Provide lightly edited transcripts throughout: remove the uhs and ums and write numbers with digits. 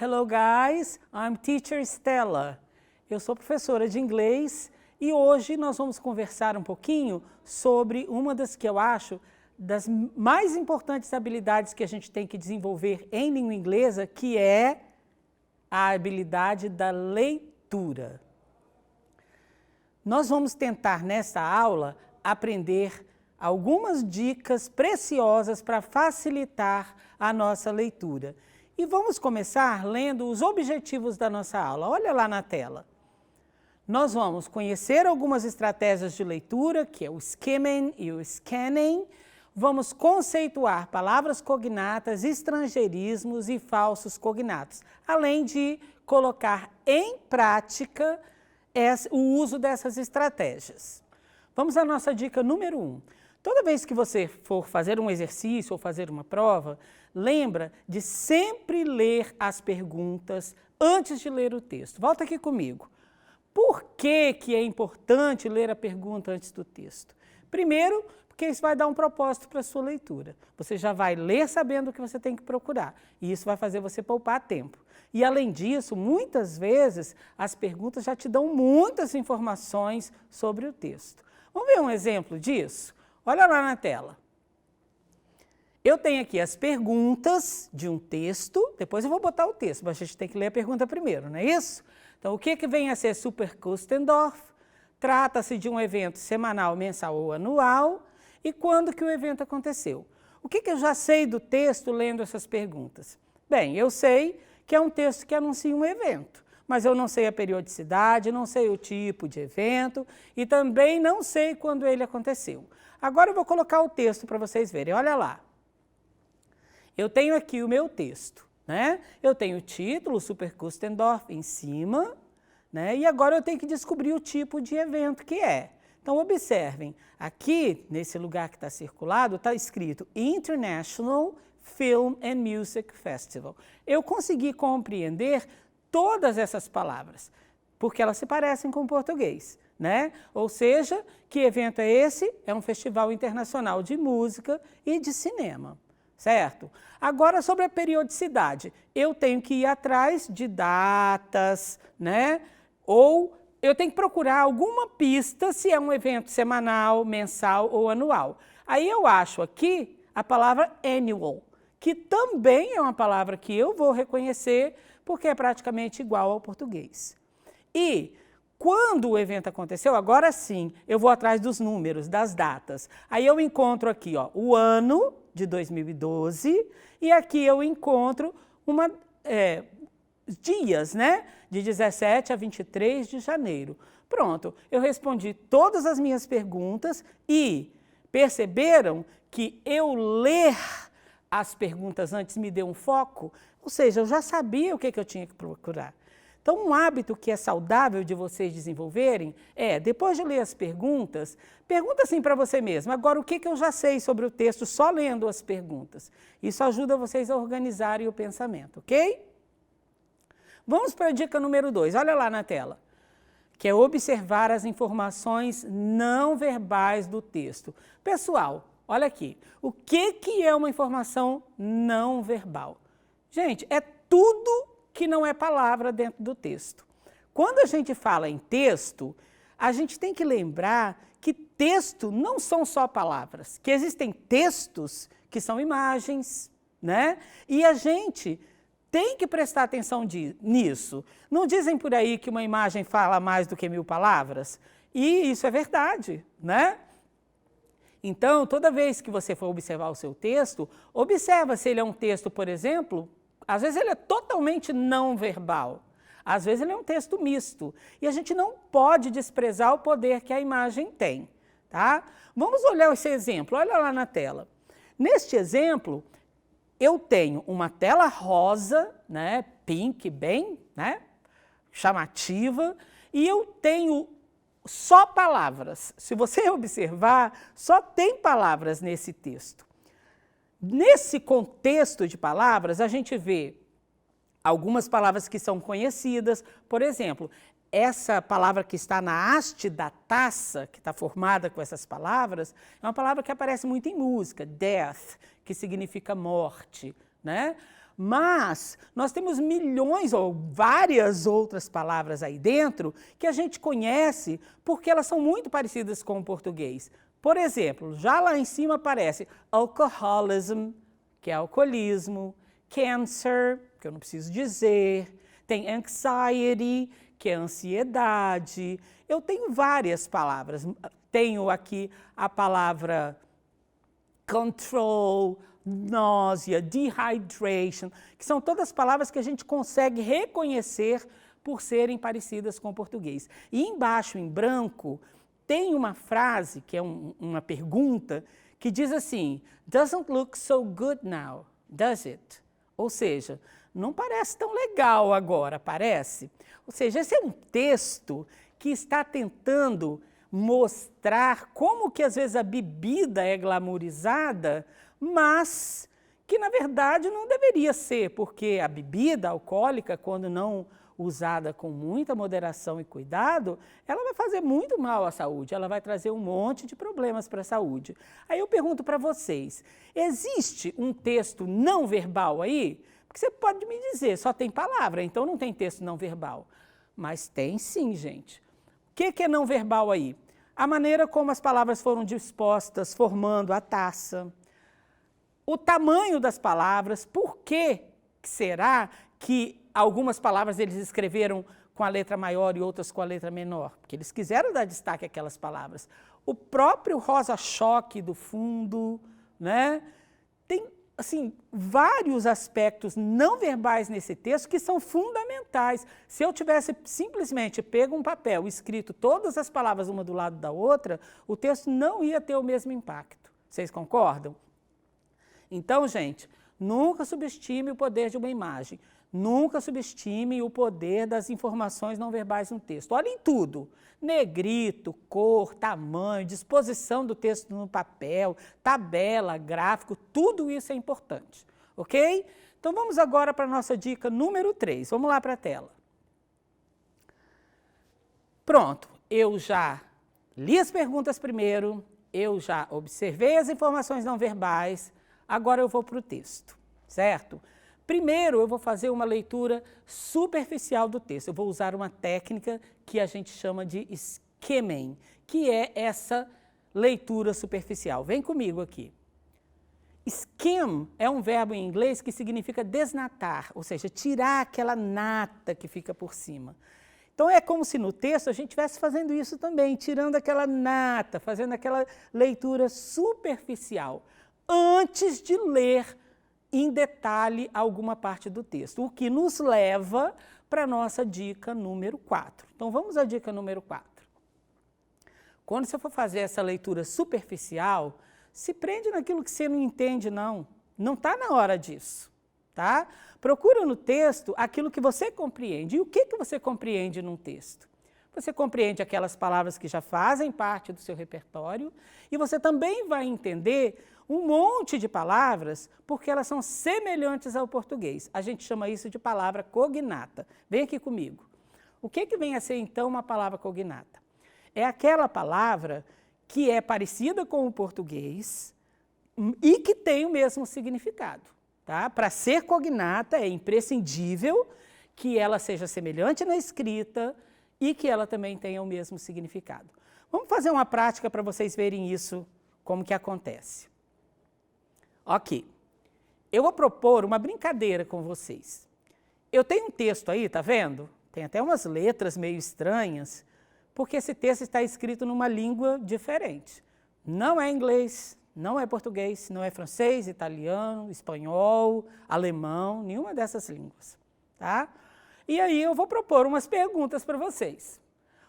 Hello guys, I'm Teacher Stella. Eu sou professora de inglês e hoje nós vamos conversar um pouquinho sobre uma das que eu acho das mais importantes habilidades que a gente tem que desenvolver em língua inglesa, que é a habilidade da leitura. Nós vamos tentar nessa aula aprender algumas dicas preciosas para facilitar a nossa leitura. E vamos começar lendo os objetivos da nossa aula. Olha lá na tela. Nós vamos conhecer algumas estratégias de leitura, que é o skimming e o scanning. Vamos conceituar palavras cognatas, estrangeirismos e falsos cognatos, além de colocar em prática o uso dessas estratégias. Vamos à nossa dica número 1. Toda vez que você for fazer um exercício ou fazer uma prova, lembra de sempre ler as perguntas antes de ler o texto. Volta aqui comigo. Por que é importante ler a pergunta antes do texto? Primeiro, porque isso vai dar um propósito para a sua leitura. Você já vai ler sabendo o que você tem que procurar, e isso vai fazer você poupar tempo. E além disso, muitas vezes, as perguntas já te dão muitas informações sobre o texto. Vamos ver um exemplo disso? Olha lá na tela. Eu tenho aqui as perguntas de um texto, depois eu vou botar o texto, mas a gente tem que ler a pergunta primeiro, não é isso? Então, o que vem a ser Superkustendorf? Trata-se de um evento semanal, mensal ou anual. E quando que o evento aconteceu? O que eu já sei do texto lendo essas perguntas? Bem, eu sei que é um texto que anuncia um evento, mas eu não sei a periodicidade, não sei o tipo de evento e também não sei quando ele aconteceu. Agora eu vou colocar o texto para vocês verem, olha lá. Eu tenho aqui o meu texto, né? Eu tenho o título, Superkustendorf, em cima, né? E agora eu tenho que descobrir o tipo de evento que é. Então, observem, aqui, nesse lugar que está circulado, está escrito International Film and Music Festival. Eu consegui compreender todas essas palavras, porque elas se parecem com o português, né? Ou seja, que evento é esse? É um festival internacional de música e de cinema, certo? Agora, sobre a periodicidade, eu tenho que ir atrás de datas, né? Ou eu tenho que procurar alguma pista se é um evento semanal, mensal ou anual. Aí eu acho aqui a palavra annual, que também é uma palavra que eu vou reconhecer porque é praticamente igual ao português. E quando o evento aconteceu, agora sim, eu vou atrás dos números, das datas. Aí eu encontro aqui, ó, o ano de 2012 e aqui eu encontro dias, né? De 17 a 23 de janeiro. Pronto, eu respondi todas as minhas perguntas e perceberam que eu ler as perguntas antes me deu um foco? Ou seja, eu já sabia o que eu tinha que procurar. Então, um hábito que é saudável de vocês desenvolverem é, depois de ler as perguntas, pergunta assim para você mesmo, agora o que eu já sei sobre o texto só lendo as perguntas? Isso ajuda vocês a organizarem o pensamento, ok? Vamos para a dica número 2, olha lá na tela, que é observar as informações não verbais do texto. Pessoal, olha aqui, o que é uma informação não verbal? Gente, é tudo que não é palavra dentro do texto. Quando a gente fala em texto, a gente tem que lembrar que texto não são só palavras, que existem textos que são imagens, né? E a gente tem que prestar atenção nisso. Não dizem por aí que uma imagem fala mais do que 1000 palavras? E isso é verdade, né? Então, toda vez que você for observar o seu texto, observa se ele é um texto, por exemplo, às vezes ele é totalmente não verbal, às vezes ele é um texto misto. E a gente não pode desprezar o poder que a imagem tem, tá? Vamos olhar esse exemplo, olha lá na tela. Neste exemplo, eu tenho uma tela rosa, né, pink, bem, né, chamativa, e eu tenho só palavras. Se você observar, só tem palavras nesse texto. Nesse contexto de palavras, a gente vê algumas palavras que são conhecidas. Por exemplo, essa palavra que está na haste da taça, que está formada com essas palavras, é uma palavra que aparece muito em música, death, que significa morte, né? Mas nós temos milhões ou várias outras palavras aí dentro que a gente conhece porque elas são muito parecidas com o português. Por exemplo, já lá em cima aparece alcoholism, que é alcoolismo, cancer, que eu não preciso dizer, tem anxiety, que é ansiedade. Eu tenho várias palavras. Tenho aqui a palavra control, náusea, dehydration, que são todas palavras que a gente consegue reconhecer por serem parecidas com o português. E embaixo, em branco, tem uma frase, que é uma pergunta, que diz assim, doesn't look so good now, does it? Ou seja, não parece tão legal agora, parece? Ou seja, esse é um texto que está tentando mostrar como que às vezes a bebida é glamourizada, mas que na verdade não deveria ser, porque a bebida alcoólica, quando não usada com muita moderação e cuidado, ela vai fazer muito mal à saúde, ela vai trazer um monte de problemas para a saúde. Aí eu pergunto para vocês, existe um texto não verbal aí? Porque você pode me dizer, só tem palavra, então não tem texto não verbal. Mas tem sim, gente. O que é não verbal aí? A maneira como as palavras foram dispostas, formando a taça, o tamanho das palavras, por que será que algumas palavras eles escreveram com a letra maior e outras com a letra menor? Porque eles quiseram dar destaque àquelas palavras. O próprio rosa-choque do fundo, né? Tem, assim, vários aspectos não verbais nesse texto que são fundamentais. Se eu tivesse simplesmente pego um papel e escrito todas as palavras uma do lado da outra, o texto não ia ter o mesmo impacto. Vocês concordam? Então, gente, nunca subestime o poder de uma imagem. Nunca subestime o poder das informações não verbais no texto. Olhem tudo, negrito, cor, tamanho, disposição do texto no papel, tabela, gráfico, tudo isso é importante, ok? Então vamos agora para a nossa dica número 3, vamos lá para a tela. Pronto, eu já li as perguntas primeiro, eu já observei as informações não verbais, agora eu vou para o texto, certo? Primeiro, eu vou fazer uma leitura superficial do texto. Eu vou usar uma técnica que a gente chama de skimming, que é essa leitura superficial. Vem comigo aqui. Skim é um verbo em inglês que significa desnatar, ou seja, tirar aquela nata que fica por cima. Então, é como se no texto a gente estivesse fazendo isso também, tirando aquela nata, fazendo aquela leitura superficial, antes de ler em detalhe alguma parte do texto, o que nos leva para a nossa dica número 4. Então, vamos à dica número 4. Quando você for fazer essa leitura superficial, se prende naquilo que você não entende, não. Não está na hora disso, tá? Procura no texto aquilo que você compreende. E o que você compreende num texto? Você compreende aquelas palavras que já fazem parte do seu repertório e você também vai entender um monte de palavras porque elas são semelhantes ao português. A gente chama isso de palavra cognata. Vem aqui comigo. O que vem a ser, então, uma palavra cognata? É aquela palavra que é parecida com o português e que tem o mesmo significado. Tá? Para ser cognata, é imprescindível que ela seja semelhante na escrita e que ela também tenha o mesmo significado. Vamos fazer uma prática para vocês verem isso, como que acontece. Ok, eu vou propor uma brincadeira com vocês. Eu tenho um texto aí, tá vendo? Tem até umas letras meio estranhas, porque esse texto está escrito numa língua diferente. Não é inglês, não é português, não é francês, italiano, espanhol, alemão, nenhuma dessas línguas, tá? E aí eu vou propor umas perguntas para vocês.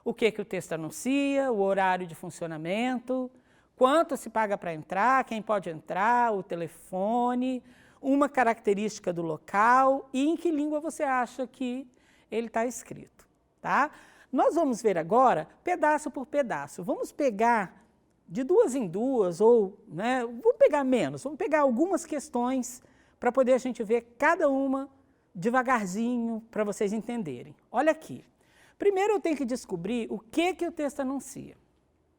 O que o texto anuncia, o horário de funcionamento, quanto se paga para entrar, quem pode entrar, o telefone, uma característica do local e em que língua você acha que ele está escrito, tá? Nós vamos ver agora, pedaço por pedaço. Vamos pegar de duas em duas, ou, né, vamos pegar menos, vamos pegar algumas questões para poder a gente ver cada uma devagarzinho, para vocês entenderem. Olha aqui. Primeiro eu tenho que descobrir o que o texto anuncia,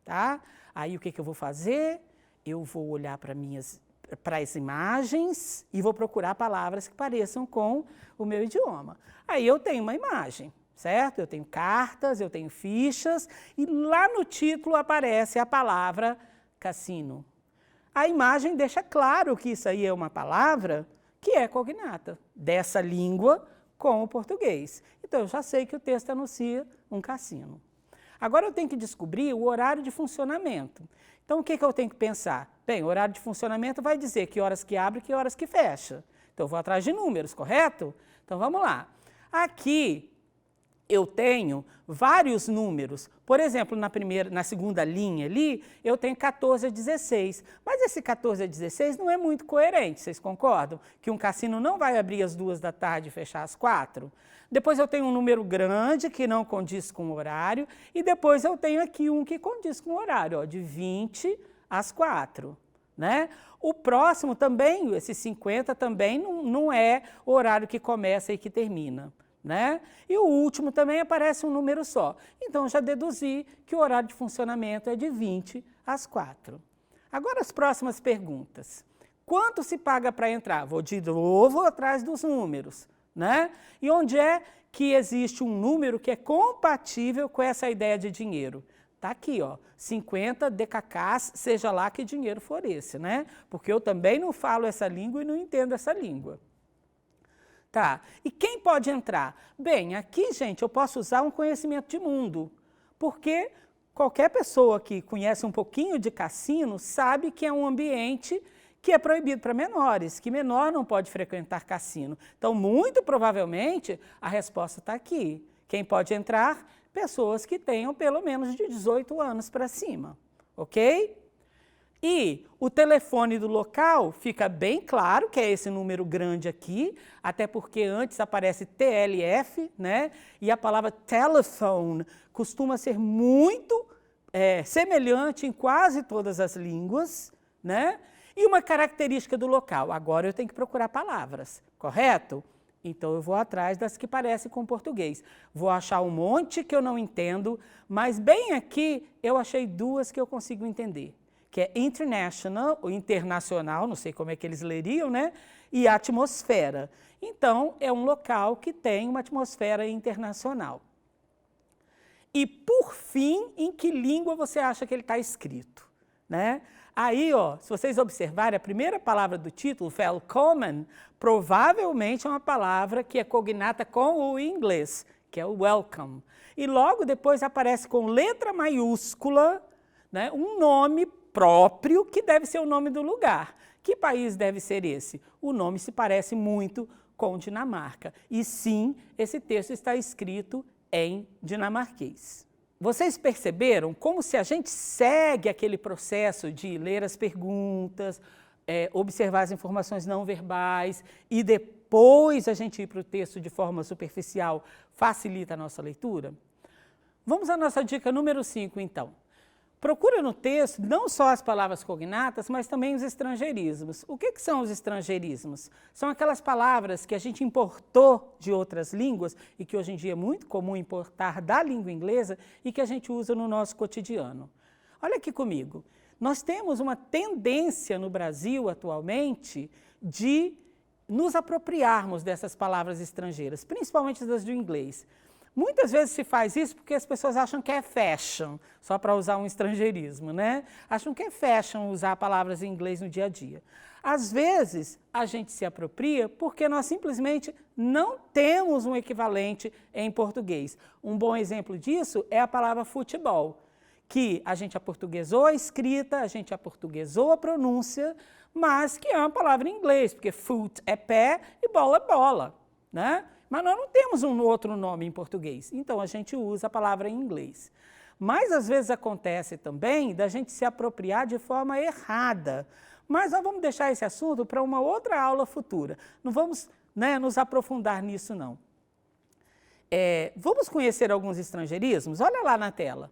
tá? Aí o que eu vou fazer? Eu vou olhar para minhas para as imagens e vou procurar palavras que pareçam com o meu idioma. Aí eu tenho uma imagem, certo? Eu tenho cartas, eu tenho fichas e lá no título aparece a palavra cassino. A imagem deixa claro que isso aí é uma palavra que é cognata dessa língua com o português. Então eu já sei que o texto anuncia um cassino. Agora eu tenho que descobrir o horário de funcionamento. Então, o que eu tenho que pensar? Bem, o horário de funcionamento vai dizer que horas que abre e que horas que fecha. Então, eu vou atrás de números, correto? Então, vamos lá. Aqui, eu tenho vários números. Por exemplo, na segunda linha ali, eu tenho 14 a 16. Mas esse 14 a 16 não é muito coerente, vocês concordam? Que um cassino não vai abrir às 2 da tarde e fechar às 4? Depois eu tenho um número grande que não condiz com o horário. E depois eu tenho aqui um que condiz com o horário, ó, de 20 às 4. Né? O próximo também, esse 50, também não é o horário que começa e que termina. Né? E o último também aparece um número só. Então, já deduzi que o horário de funcionamento é de 20 às 4. Agora, as próximas perguntas. Quanto se paga para entrar? Vou de novo atrás dos números. Né? E onde é que existe um número que é compatível com essa ideia de dinheiro? Está aqui, ó, 50 DKKs, seja lá que dinheiro for esse, né? Porque eu também não falo essa língua e não entendo essa língua. Tá, e quem pode entrar? Bem, aqui, gente, eu posso usar um conhecimento de mundo, porque qualquer pessoa que conhece um pouquinho de cassino sabe que é um ambiente que é proibido para menores, que menor não pode frequentar cassino. Então, muito provavelmente, a resposta está aqui. Quem pode entrar? Pessoas que tenham pelo menos de 18 anos para cima, ok? E o telefone do local fica bem claro que é esse número grande aqui, até porque antes aparece TLF, né? E a palavra telephone costuma ser muito semelhante em quase todas as línguas, né? E uma característica do local, agora eu tenho que procurar palavras, correto? Então eu vou atrás das que parecem com português. Vou achar um monte que eu não entendo, mas bem aqui eu achei duas que eu consigo entender, que é international, ou internacional, não sei como é que eles leriam, né? E atmosfera. Então, é um local que tem uma atmosfera internacional. E, por fim, em que língua você acha que ele está escrito? Né? Aí, ó, se vocês observarem, a primeira palavra do título, welcome, provavelmente é uma palavra que é cognata com o inglês, que é o welcome. E logo depois aparece com letra maiúscula, né, um nome próprio que deve ser o nome do lugar. Que país deve ser esse? O nome se parece muito com Dinamarca. E sim, esse texto está escrito em dinamarquês. Vocês perceberam como se a gente segue aquele processo de ler as perguntas, observar as informações não verbais e depois a gente ir para o texto de forma superficial facilita a nossa leitura? Vamos à nossa dica número 5, então. Procura no texto não só as palavras cognatas, mas também os estrangeirismos. O que são os estrangeirismos? São aquelas palavras que a gente importou de outras línguas e que hoje em dia é muito comum importar da língua inglesa e que a gente usa no nosso cotidiano. Olha aqui comigo. Nós temos uma tendência no Brasil atualmente de nos apropriarmos dessas palavras estrangeiras, principalmente das do inglês. Muitas vezes se faz isso porque as pessoas acham que é fashion, só para usar um estrangeirismo, né? Acham que é fashion usar palavras em inglês no dia a dia. Às vezes, a gente se apropria porque nós simplesmente não temos um equivalente em português. Um bom exemplo disso é a palavra futebol, que a gente aportuguesou a escrita, a gente aportuguesou a pronúncia, mas que é uma palavra em inglês, porque foot é pé e bola é bola, né? Mas nós não temos um outro nome em português, então a gente usa a palavra em inglês. Mas às vezes acontece também da gente se apropriar de forma errada. Mas nós vamos deixar esse assunto para uma outra aula futura. Não vamos, né, nos aprofundar nisso, não. Vamos conhecer alguns estrangeirismos? Olha lá na tela.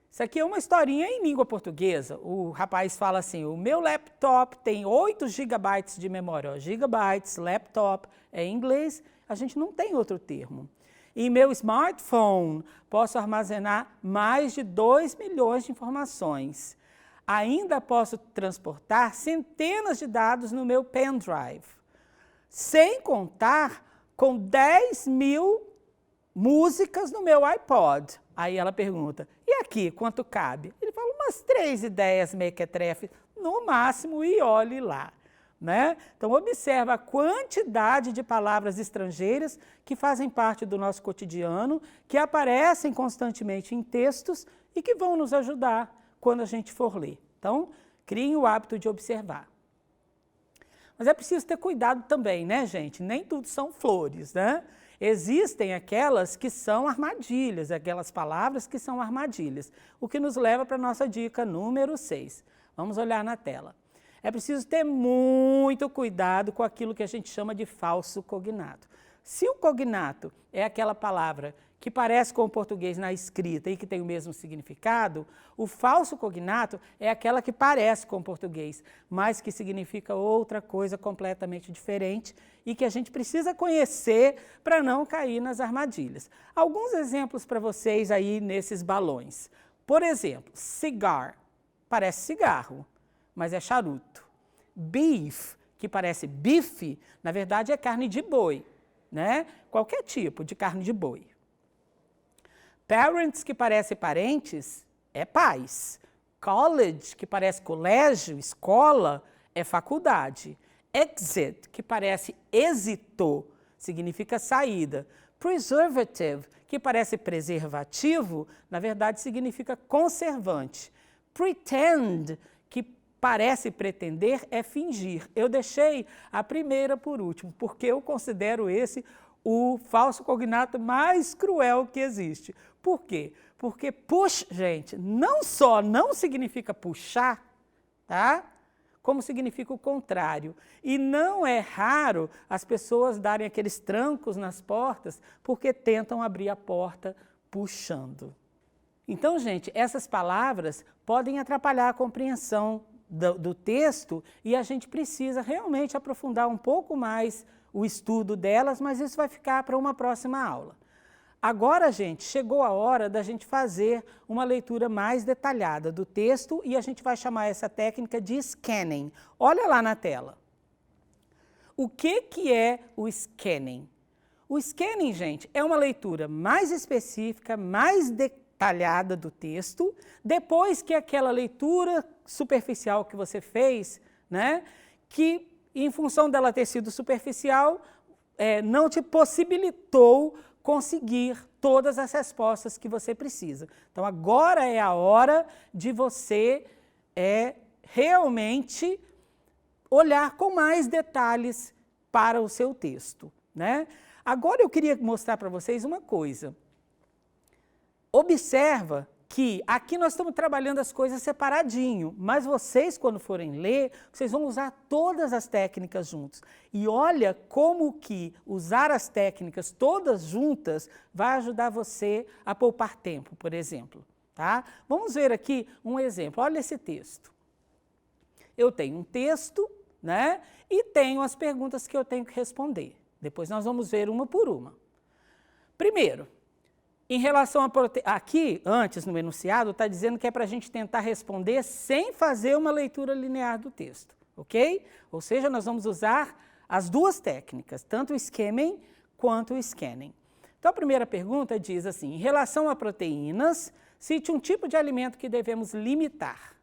Isso aqui é uma historinha em língua portuguesa. O rapaz fala assim, o meu laptop tem 8 GB de memória. Ó, gigabytes, laptop, é em inglês, a gente não tem outro termo. Em meu smartphone, posso armazenar mais de 2 milhões de informações. Ainda posso transportar centenas de dados no meu pendrive, sem contar com 10.000 músicas no meu iPod. Aí ela pergunta, e aqui, quanto cabe? Ele fala, umas 3 ideias mequetrefe, no máximo, e olhe lá. Né? Então, observa a quantidade de palavras estrangeiras que fazem parte do nosso cotidiano, que aparecem constantemente em textos e que vão nos ajudar quando a gente for ler. Então, criem o hábito de observar. Mas é preciso ter cuidado também, né, gente? Nem tudo são flores, né? Existem aquelas que são armadilhas, aquelas palavras que são armadilhas, o que nos leva para a nossa dica número 6. Vamos olhar na tela. É preciso ter muito cuidado com aquilo que a gente chama de falso cognato. Se o cognato é aquela palavra que parece com o português na escrita e que tem o mesmo significado, o falso cognato é aquela que parece com o português, mas que significa outra coisa completamente diferente e que a gente precisa conhecer para não cair nas armadilhas. Alguns exemplos para vocês aí nesses balões. Por exemplo, cigar, parece cigarro, mas é charuto. Beef, que parece bife, na verdade é carne de boi, né? Qualquer tipo de carne de boi. Parents, que parece parentes, é pais. College, que parece colégio, escola, é faculdade. Exit, que parece êxito, significa saída. Preservative, que parece preservativo, na verdade significa conservante. Pretend, que parece pretender, é fingir. Eu deixei a primeira por último, porque eu considero esse o falso cognato mais cruel que existe. Por quê? Porque push, gente, não só não significa puxar, tá? Como significa o contrário. E não é raro as pessoas darem aqueles trancos nas portas porque tentam abrir a porta puxando. Então, gente, essas palavras podem atrapalhar a compreensão do texto e a gente precisa realmente aprofundar um pouco mais o estudo delas, mas isso vai ficar para uma próxima aula. Agora, gente, chegou a hora da gente fazer uma leitura mais detalhada do texto e a gente vai chamar essa técnica de scanning. Olha lá na tela. O que é o scanning? O scanning, gente, é uma leitura mais específica, mais detalhada do texto, depois que aquela leitura superficial que você fez, né, que em função dela ter sido superficial, não te possibilitou conseguir todas as respostas que você precisa. Então, agora é a hora de você realmente olhar com mais detalhes para o seu texto, né? Agora eu queria mostrar para vocês uma coisa. Observa que aqui nós estamos trabalhando as coisas separadinho, mas vocês, quando forem ler, vocês vão usar todas as técnicas juntos. E olha como que usar as técnicas todas juntas vai ajudar você a poupar tempo, por exemplo. Tá? Vamos ver aqui um exemplo. Olha esse texto. Eu tenho um texto, né? E tenho as perguntas que eu tenho que responder. Depois nós vamos ver uma por uma. Primeiro, em relação a aqui, antes no enunciado, está dizendo que é para a gente tentar responder sem fazer uma leitura linear do texto, ok? Ou seja, nós vamos usar as duas técnicas, tanto o skimming quanto o scanning. Então, a primeira pergunta diz assim, em relação a proteínas, cite um tipo de alimento que devemos limitar.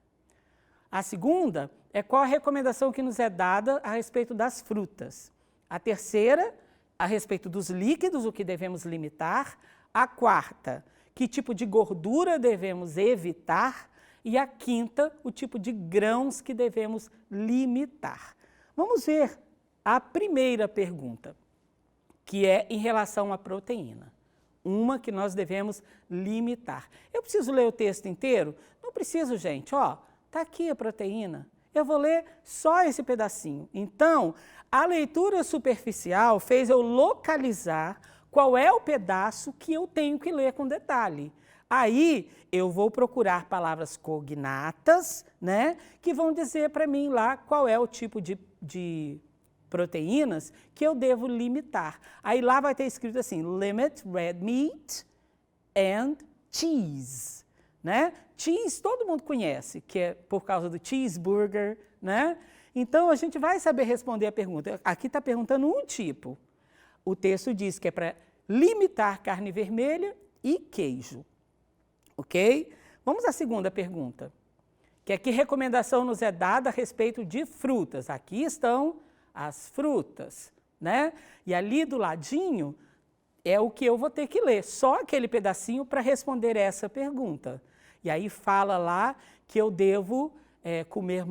A segunda é qual a recomendação que nos é dada a respeito das frutas. A terceira, a respeito dos líquidos, o que devemos limitar. A quarta, que tipo de gordura devemos evitar. E a quinta, o tipo de grãos que devemos limitar. Vamos ver a primeira pergunta, que é em relação à proteína. Uma que nós devemos limitar. Eu preciso ler o texto inteiro? Não preciso, gente. Ó, tá aqui a proteína. Eu vou ler só esse pedacinho. Então, a leitura superficial fez eu localizar qual é o pedaço que eu tenho que ler com detalhe. Aí, eu vou procurar palavras cognatas, né, que vão dizer para mim lá qual é o tipo de proteínas que eu devo limitar. Aí lá vai ter escrito assim, limit red meat and cheese, né? Cheese todo mundo conhece, que é por causa do cheeseburger, né? Então, a gente vai saber responder a pergunta. Aqui está perguntando um tipo. O texto diz que é para limitar carne vermelha e queijo, ok? Vamos à segunda pergunta, que é que recomendação nos é dada a respeito de frutas. Aqui estão as frutas, né? E ali do ladinho é o que eu vou ter que ler, só aquele pedacinho para responder essa pergunta. E aí fala lá que eu devo comer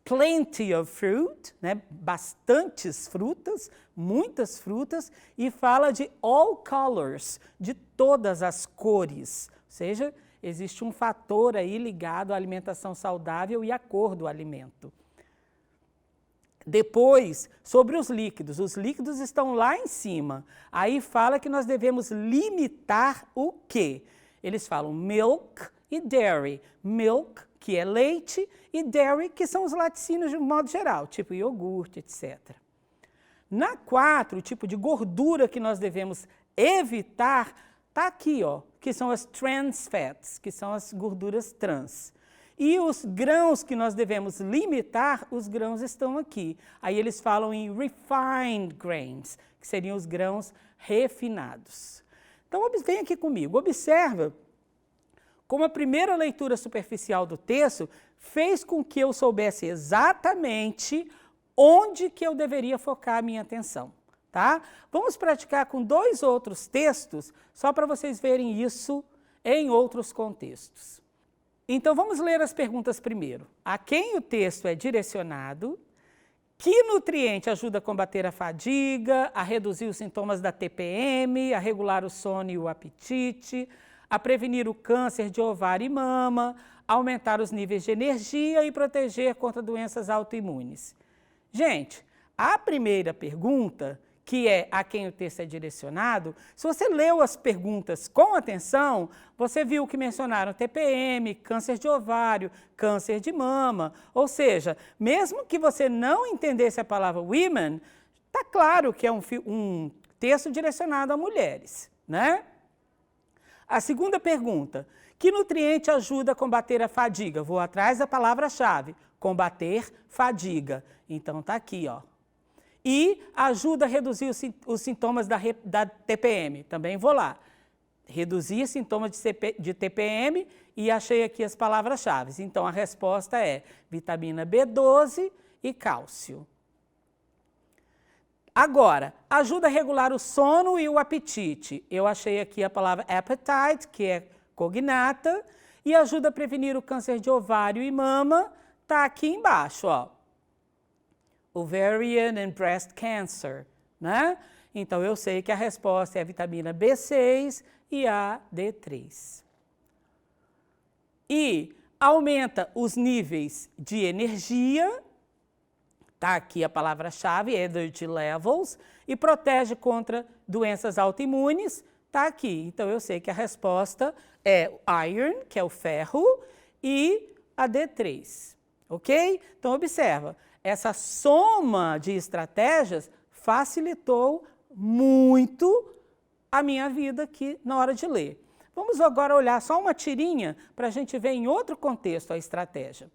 plenty of fruit, né? Bastantes frutas, muitas frutas, e fala de all colors, de todas as cores. Ou seja, existe um fator aí ligado à alimentação saudável e à cor do alimento. Depois, sobre os líquidos estão lá em cima. Aí fala que nós devemos limitar o quê? Eles falam milk e dairy. Milk, que é leite, e dairy, que são os laticínios de um modo geral, tipo iogurte, etc. Na 4, o tipo de gordura que nós devemos evitar, está aqui, ó, que são as trans fats, que são as gorduras trans. E os grãos que nós devemos limitar, os grãos estão aqui. Aí eles falam em refined grains, que seriam os grãos refinados. Então, vem aqui comigo, observa como a primeira leitura superficial do texto fez com que eu soubesse exatamente onde que eu deveria focar a minha atenção, tá? Vamos praticar com 2 outros textos, só para vocês verem isso em outros contextos. Então, vamos ler as perguntas primeiro. A quem o texto é direcionado? Que nutriente ajuda a combater a fadiga, a reduzir os sintomas da TPM, a regular o sono e o apetite, a prevenir o câncer de ovário e mama, aumentar os níveis de energia e proteger contra doenças autoimunes? Gente, a primeira pergunta, que é a quem o texto é direcionado, se você leu as perguntas com atenção, você viu que mencionaram TPM, câncer de ovário, câncer de mama. Ou seja, mesmo que você não entendesse a palavra women, está claro que é um texto direcionado a mulheres, né? A segunda pergunta, que nutriente ajuda a combater a fadiga? Vou atrás da palavra-chave, combater fadiga. Então, está aqui, ó. E ajuda a reduzir os sintomas da TPM. Também vou lá. Reduzir sintomas de TPM e achei aqui as palavras-chave. Então, a resposta é vitamina B12 e cálcio. Agora, ajuda a regular o sono e o apetite. Eu achei aqui a palavra appetite, que é cognata, e ajuda a prevenir o câncer de ovário e mama, está aqui embaixo, ó. Ovarian and breast cancer, né? Então, eu sei que a resposta é a vitamina B6 e a D3. E aumenta os níveis de energia, está aqui a palavra-chave, energy levels, e protege contra doenças autoimunes, está aqui. Então, eu sei que a resposta é iron, que é o ferro, e a D3, ok? Então, observa, essa soma de estratégias facilitou muito a minha vida aqui na hora de ler. Vamos agora olhar só uma tirinha para a gente ver em outro contexto a estratégia.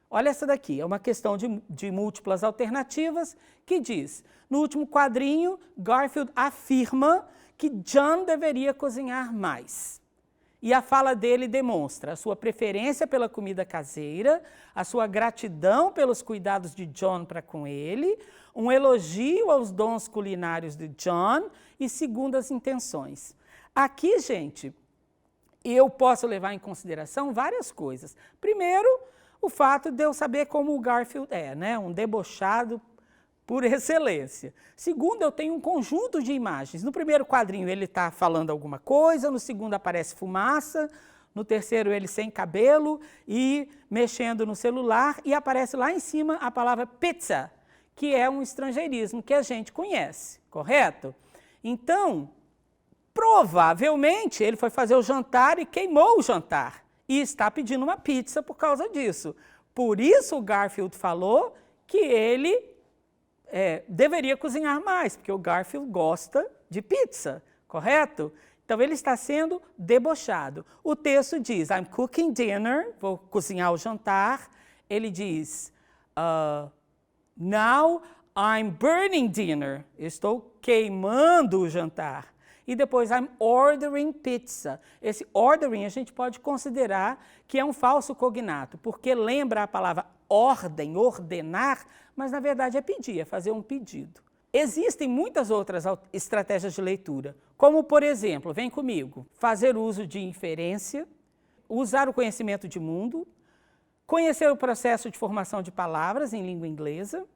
Olha essa daqui, é uma questão de múltiplas alternativas que diz, no último quadrinho, Garfield afirma que John deveria cozinhar mais. E a fala dele demonstra a sua preferência pela comida caseira, a sua gratidão pelos cuidados de John para com ele, um elogio aos dons culinários de John e segundas intenções. Aqui, gente, eu posso levar em consideração várias coisas. Primeiro, o fato de eu saber como o Garfield é, né? Um debochado por excelência. Segundo, eu tenho um conjunto de imagens. No primeiro quadrinho ele está falando alguma coisa, no segundo aparece fumaça, no terceiro ele sem cabelo e mexendo no celular, e aparece lá em cima a palavra pizza, que é um estrangeirismo que a gente conhece, correto? Então, provavelmente ele foi fazer o jantar e queimou o jantar. E está pedindo uma pizza por causa disso. Por isso o Garfield falou que ele deveria cozinhar mais, porque o Garfield gosta de pizza, correto? Então, ele está sendo debochado. O texto diz, I'm cooking dinner, vou cozinhar o jantar. Ele diz, now I'm burning dinner, eu estou queimando o jantar. E depois, I'm ordering pizza. Esse ordering a gente pode considerar que é um falso cognato, porque lembra a palavra ordem, ordenar, mas na verdade é pedir, é fazer um pedido. Existem muitas outras estratégias de leitura, como por exemplo, vem comigo, fazer uso de inferência, usar o conhecimento de mundo, conhecer o processo de formação de palavras em língua inglesa,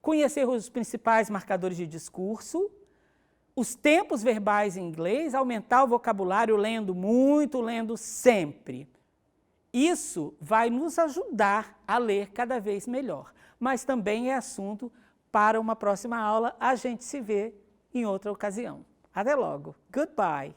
conhecer os principais marcadores de discurso, os tempos verbais em inglês, aumentar o vocabulário lendo muito, lendo sempre. Isso vai nos ajudar a ler cada vez melhor, mas também é assunto para uma próxima aula. A gente se vê em outra ocasião. Até logo. Goodbye.